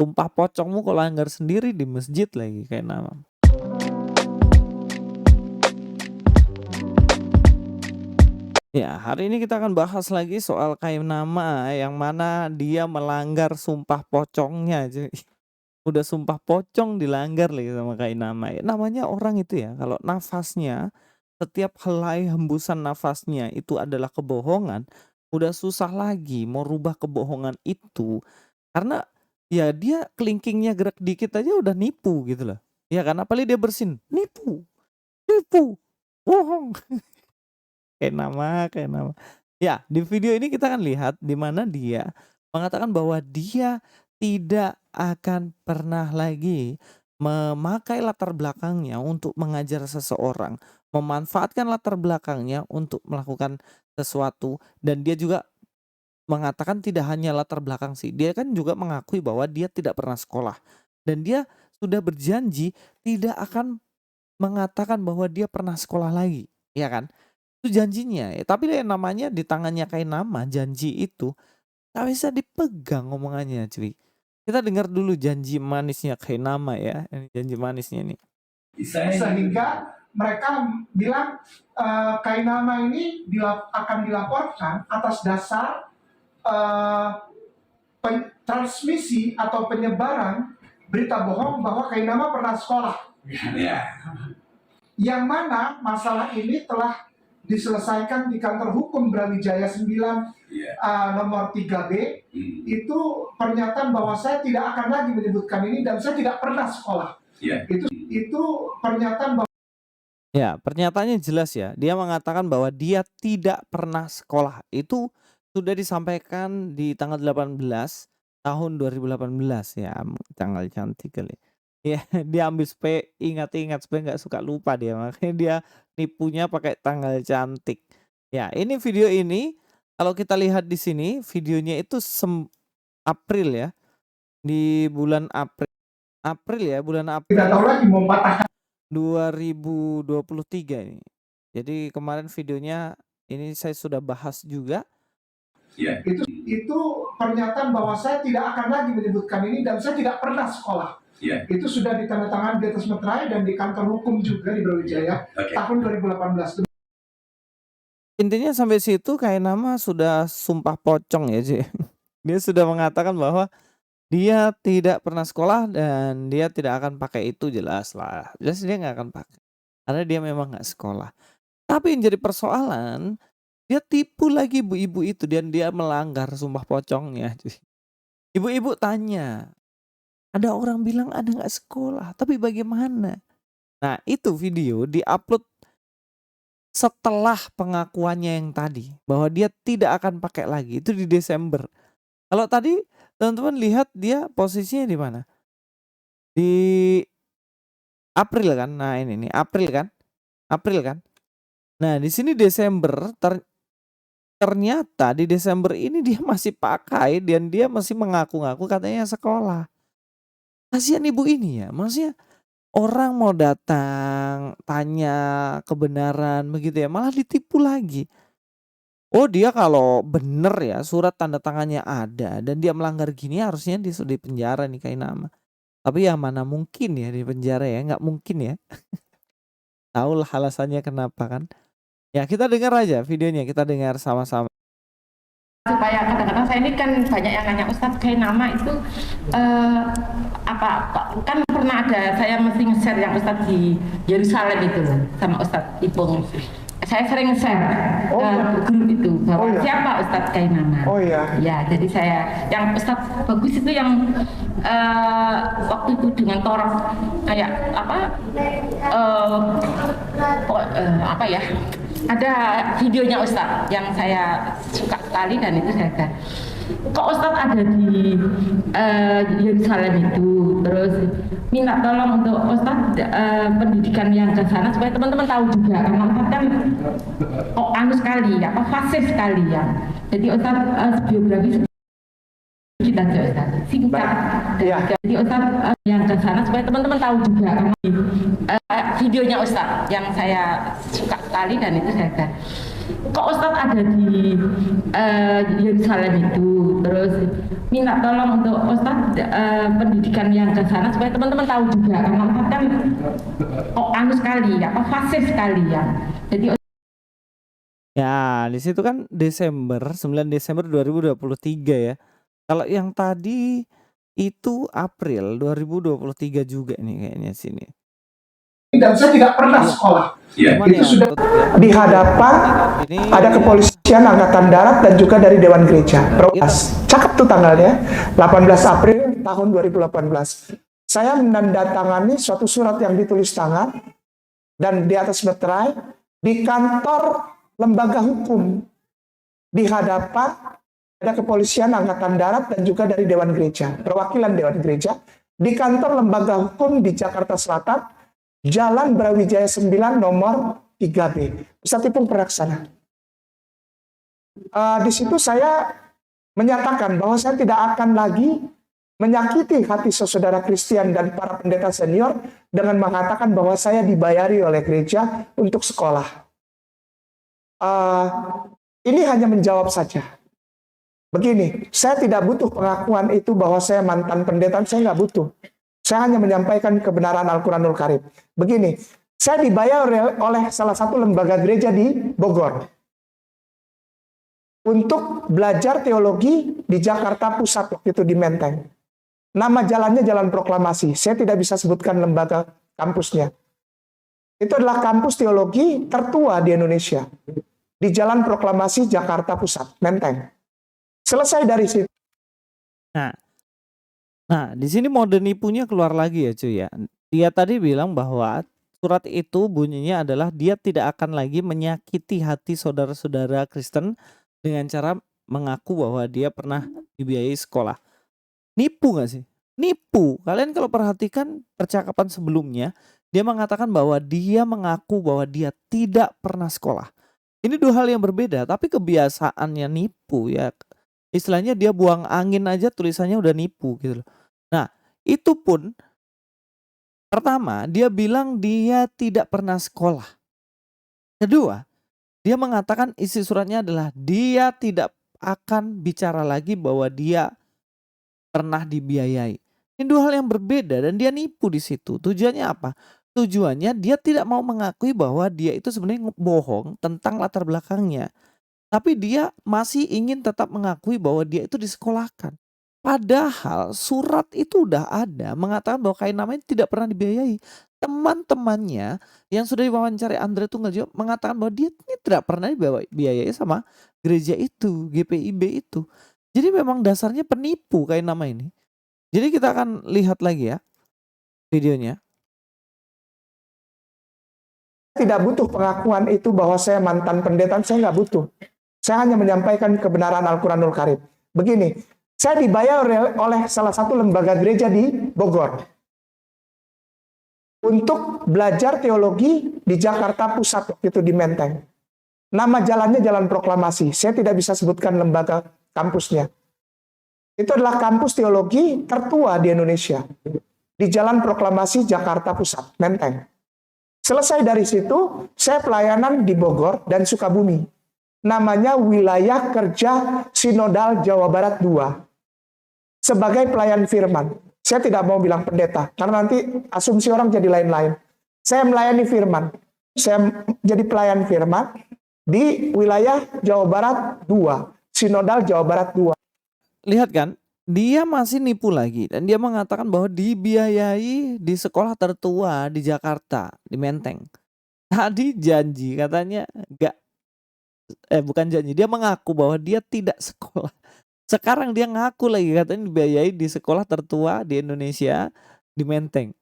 Tumpah pocongmu kok langgar sendiri di masjid lagi kayak nama. Ya, hari ini kita akan bahas lagi soal Kainama yang mana dia melanggar sumpah pocongnya cuy. Udah sumpah pocong dilanggar lagi sama Kainama. Ya, namanya orang itu ya kalau nafasnya setiap helai hembusan nafasnya itu adalah kebohongan, udah susah lagi mau rubah kebohongan itu karena ya dia kelingkingnya gerak dikit aja udah nipu gitu loh. Ya kan apalagi dia bersin, nipu, nipu, bohong. Kayak nama. Ya, di video ini kita akan lihat di mana dia mengatakan bahwa dia tidak akan pernah lagi memakai latar belakangnya untuk mengajar seseorang, memanfaatkan latar belakangnya untuk melakukan sesuatu dan dia juga mengatakan tidak hanya latar belakang sih, dia kan juga mengakui bahwa dia tidak pernah sekolah dan dia sudah berjanji tidak akan mengatakan bahwa dia pernah sekolah lagi, ya kan? Itu janjinya, tapi yang namanya di tangannya Kainama, janji itu nggak bisa dipegang omongannya cuy. Kita dengar dulu janji manisnya Kainama ya, ini janji manisnya nih. Sehingga mereka bilang Kainama ini akan dilaporkan atas dasar transmisi atau penyebaran berita bohong bahwa Kainama pernah sekolah. Yang mana masalah ini telah diselesaikan di kantor hukum Brawijaya 9 nomor 3B. Itu pernyataan bahwa saya tidak akan lagi menyebutkan ini dan saya tidak pernah sekolah. Itu pernyataan bahwa ya, pernyataannya jelas ya. Dia mengatakan bahwa dia tidak pernah sekolah. Itu sudah disampaikan di tanggal 18 tahun 2018 ya, tanggal cantik kali. Ya, dia ambil supaya ingat-ingat supaya nggak suka lupa dia. Makanya dia nipunya pakai tanggal cantik. Ya, ini video ini kalau kita lihat di sini videonya itu April ya. Di bulan April. April ya, bulan April. Tidak tahu lagi mau patahkan 2023 ini. Jadi kemarin videonya ini saya sudah bahas juga. Itu pernyataan bahwa saya tidak akan lagi menyebutkan ini dan saya tidak pernah sekolah. Itu sudah ditandatangani di atas meterai dan di kantor hukum juga di Brawijaya tahun 2018. Intinya sampai situ Kainama sudah sumpah pocong ya Ci. Dia sudah mengatakan bahwa dia tidak pernah sekolah dan dia tidak akan pakai itu, jelas lah. Jelas dia nggak akan pakai. Karena dia memang nggak sekolah. Tapi yang jadi persoalan, dia tipu lagi ibu-ibu itu dan dia melanggar sumpah pocongnya. Ibu-ibu tanya, ada orang bilang Anda nggak sekolah, tapi bagaimana? Nah itu video diupload setelah pengakuannya yang tadi bahwa dia tidak akan pakai lagi, itu di Desember. Kalau tadi teman-teman lihat dia posisinya di mana? Di April kan? Nah ini nih April kan? April kan? Nah di sini Desember ternyata di Desember ini dia masih pakai dan dia masih mengaku-ngaku katanya sekolah. Kasihan ibu ini ya, maksudnya orang mau datang tanya kebenaran begitu ya, malah ditipu lagi. Oh dia kalau bener ya surat tanda tangannya ada dan dia melanggar gini harusnya dia sudah di penjara nih Kainama. Tapi ya mana mungkin ya di penjara ya, nggak mungkin ya. Tahu lah alasannya kenapa kan. Ya kita dengar aja videonya, kita dengar sama-sama. Supaya kadang-kadang saya ini kan banyak yang nanya Ustadz Kainama itu apa kan pernah ada saya mesti nge-share yang Ustadz di Yerusalem itu sama Ustadz Ipung. Saya sering nge-share grup itu bahwa siapa Ustadz Kainama. Ya, jadi saya yang Ustadz bagus itu yang waktu itu dengan Torah kayak apa ya, ada videonya Ustadz yang saya suka sekali dan itu saya lihat. Kok Ustadz ada di Yerusalem itu, terus minta tolong untuk Ustadz pendidikan yang ke sana supaya teman-teman tahu juga karena Ustadz kan kok anu sekali, fasih sekali ya. Jadi Ustadz biografi kita aja Ustadz singkat. Jadi Ustadz yang ke sana supaya teman-teman tahu juga karena videonya Ustadz yang saya suka sekali dan itu saya lihat. kok Ustadz ada di Yerusalem itu, terus minta tolong untuk Ustadz pendidikan yang ke sana supaya teman-teman tahu juga, karena Ustadz kan kok anu sekali, apa fasih sekali ya. Jadi Ya, di situ kan 9 Desember 2023 ya. Kalau yang tadi itu April 2023 juga nih kayaknya sini. Dan saya tidak pernah Iya. sekolah. Cuman Itu ya sudah tetep ya. di hadapan Ini ada kepolisian angkatan darat dan juga dari Dewan Gereja. Cakep tuh tanggalnya, 18 April tahun 2018. Saya menandatangani suatu surat yang ditulis tangan dan di atas meterai di kantor lembaga hukum di hadapan ada kepolisian angkatan darat dan juga dari Dewan Gereja, perwakilan Dewan Gereja di kantor lembaga hukum di Jakarta Selatan, Jalan Brawijaya 9 nomor 3B. Ustadz Ipung pernah ke sana. Di situ saya menyatakan bahwa saya tidak akan lagi menyakiti hati saudara Kristen dan para pendeta senior dengan mengatakan bahwa saya dibayari oleh gereja untuk sekolah. Ini hanya menjawab saja. Begini, saya tidak butuh pengakuan itu bahwa saya mantan pendeta, saya nggak butuh. Saya hanya menyampaikan kebenaran Al-Quranul Karim. Begini, saya dibayar oleh salah satu lembaga gereja di Bogor untuk belajar teologi di Jakarta Pusat, waktu itu di Menteng. Nama jalannya Jalan Proklamasi. Saya tidak bisa sebutkan lembaga kampusnya. Itu adalah kampus teologi tertua di Indonesia. Di Jalan Proklamasi Jakarta Pusat, Menteng. Selesai dari situ. Nah, di sini mode nipunya keluar lagi ya cuy ya. Dia tadi bilang bahwa surat itu bunyinya adalah dia tidak akan lagi menyakiti hati saudara-saudara Kristen dengan cara mengaku bahwa dia pernah dibiayai sekolah. Nipu gak sih? Nipu. Kalian kalau perhatikan percakapan sebelumnya, dia mengatakan bahwa dia mengaku bahwa dia tidak pernah sekolah. Ini dua hal yang berbeda, tapi kebiasaannya nipu ya. Istilahnya dia buang angin aja tulisannya udah nipu gitu loh. Nah, itu pun pertama dia bilang dia tidak pernah sekolah. Kedua, dia mengatakan isi suratnya adalah dia tidak akan bicara lagi bahwa dia pernah dibiayai. Ini dua hal yang berbeda dan dia nipu di situ. Tujuannya apa? Tujuannya dia tidak mau mengakui bahwa dia itu sebenarnya bohong tentang latar belakangnya. Tapi dia masih ingin tetap mengakui bahwa dia itu disekolahkan. Padahal surat itu udah ada mengatakan bahwa Kain namanya tidak pernah dibiayai. Teman-temannya yang sudah diwawancari Andre Tunggal mengatakan bahwa dia ini tidak pernah dibiayai sama gereja itu, GPIB itu. Jadi memang dasarnya penipu Kain nama ini. Jadi kita akan lihat lagi ya videonya. Tidak butuh pengakuan itu bahwa saya mantan pendeta, saya nggak butuh. Saya hanya menyampaikan kebenaran Al-Quranul Karim. Begini, saya dibayar oleh salah satu lembaga gereja di Bogor untuk belajar teologi di Jakarta Pusat, waktu itu di Menteng. Nama jalannya Jalan Proklamasi. Saya tidak bisa sebutkan lembaga kampusnya. Itu adalah kampus teologi tertua di Indonesia. Di Jalan Proklamasi Jakarta Pusat, Menteng. Selesai dari situ, saya pelayanan di Bogor dan Sukabumi. Namanya Wilayah Kerja Sinodal Jawa Barat 2. Sebagai pelayan firman. Saya tidak mau bilang pendeta, karena nanti asumsi orang jadi lain-lain. Saya melayani firman. Saya jadi pelayan firman di wilayah Jawa Barat 2. Sinodal Jawa Barat 2. Lihat kan, dia masih nipu lagi dan dia mengatakan bahwa dibiayai di sekolah tertua di Jakarta, di Menteng. Tadi janji katanya bukan janji, dia mengaku bahwa dia tidak sekolah. Sekarang dia ngaku lagi katanya dibiayai di sekolah tertua di Indonesia di Menteng.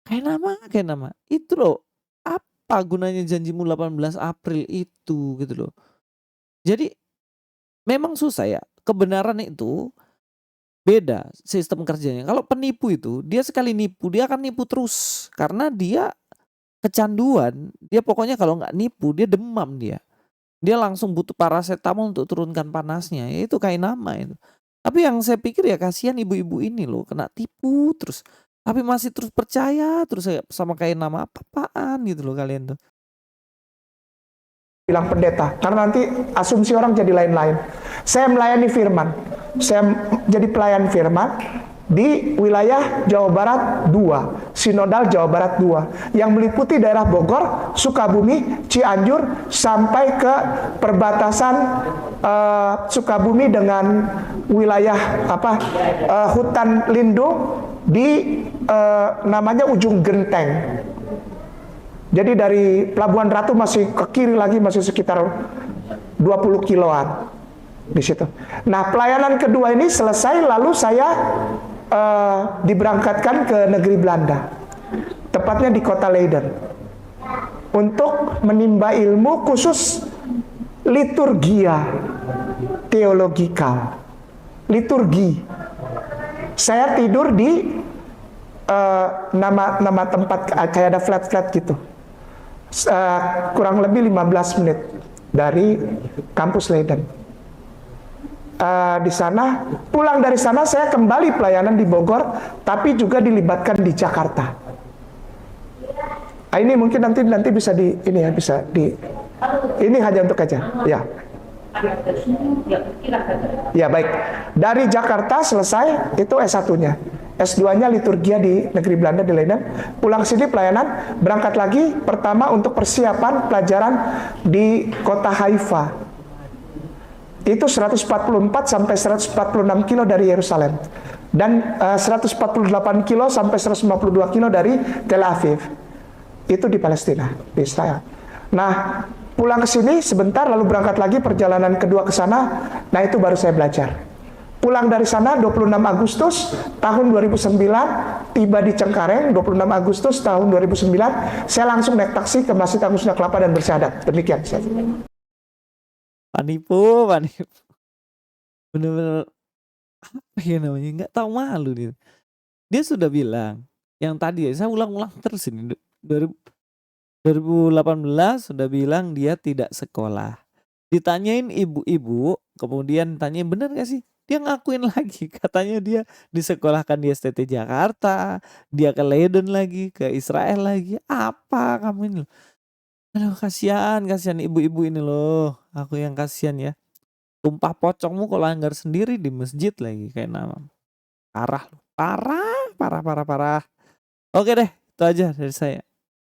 Kayak nama. Itu loh, apa gunanya janjimu 18 April itu gitu loh. Jadi memang susah ya. Kebenaran itu beda sistem kerjanya. Kalau penipu itu, dia sekali nipu, dia akan nipu terus. Karena dia kecanduan. Dia pokoknya kalau nggak nipu, dia demam dia. Dia langsung butuh paracetamol untuk turunkan panasnya. Ya itu Kain nama itu. Tapi yang saya pikir ya kasihan ibu-ibu ini loh, kena tipu terus. Tapi masih terus percaya terus sama Kain nama, apa-apaan gitu loh kalian tuh. bilang pendeta, karena nanti asumsi orang jadi lain-lain. Saya melayani firman, saya jadi pelayan firman di wilayah Jawa Barat 2, Sinodal Jawa Barat 2, yang meliputi daerah Bogor, Sukabumi, Cianjur, sampai ke perbatasan Sukabumi dengan wilayah hutan lindung di namanya Ujung Genteng. Jadi dari Pelabuhan Ratu masih ke kiri lagi masih sekitar 20 kiloan di situ. Nah, pelayanan kedua ini selesai, lalu saya diberangkatkan ke negeri Belanda, tepatnya di kota Leiden, untuk menimba ilmu khusus liturgia teologikal, liturgi. Saya tidur di nama tempat kayak ada flat-flat gitu. Kurang lebih 15 menit dari kampus Leiden. Di sana, pulang dari sana saya kembali pelayanan di Bogor, tapi juga dilibatkan di Jakarta. Ini mungkin nanti bisa ini hanya untuk aja, ya. Ya baik. Dari Jakarta selesai itu S1-nya. S2-nya liturgia di negeri Belanda di Leiden. Pulang sini pelayanan, berangkat lagi pertama untuk persiapan pelajaran di kota Haifa. Itu 144 sampai 146 kilo dari Yerusalem. Dan 148 kilo sampai 152 kilo dari Tel Aviv. Itu di Palestina, di Israel. Nah, pulang ke sini sebentar lalu berangkat lagi perjalanan kedua ke sana. Nah, itu baru saya belajar. Pulang dari sana 26 Agustus tahun 2009, tiba di Cengkareng 26 Agustus tahun 2009, saya langsung naik taksi ke Masjid Agung Sunda Kelapa dan bersyahadat. Demikian saja. Panipu. Bener-bener apa ya namanya? Nggak tahu malu dia. Dia sudah bilang yang tadi ya, saya ulang-ulang terus ini. 2018 sudah bilang dia tidak sekolah. Ditanyain ibu-ibu, kemudian tanyain bener gak sih? Dia ngakuin lagi, katanya dia disekolahkan di STT Jakarta, dia ke Leiden lagi, ke Israel lagi. Apa kamu ini loh? Aduh, kasihan ibu-ibu ini loh. Aku yang kasihan ya. Tumpah pocongmu kalau langgar sendiri di masjid lagi kayak nama. Parah loh. Parah. Oke deh, itu aja dari saya.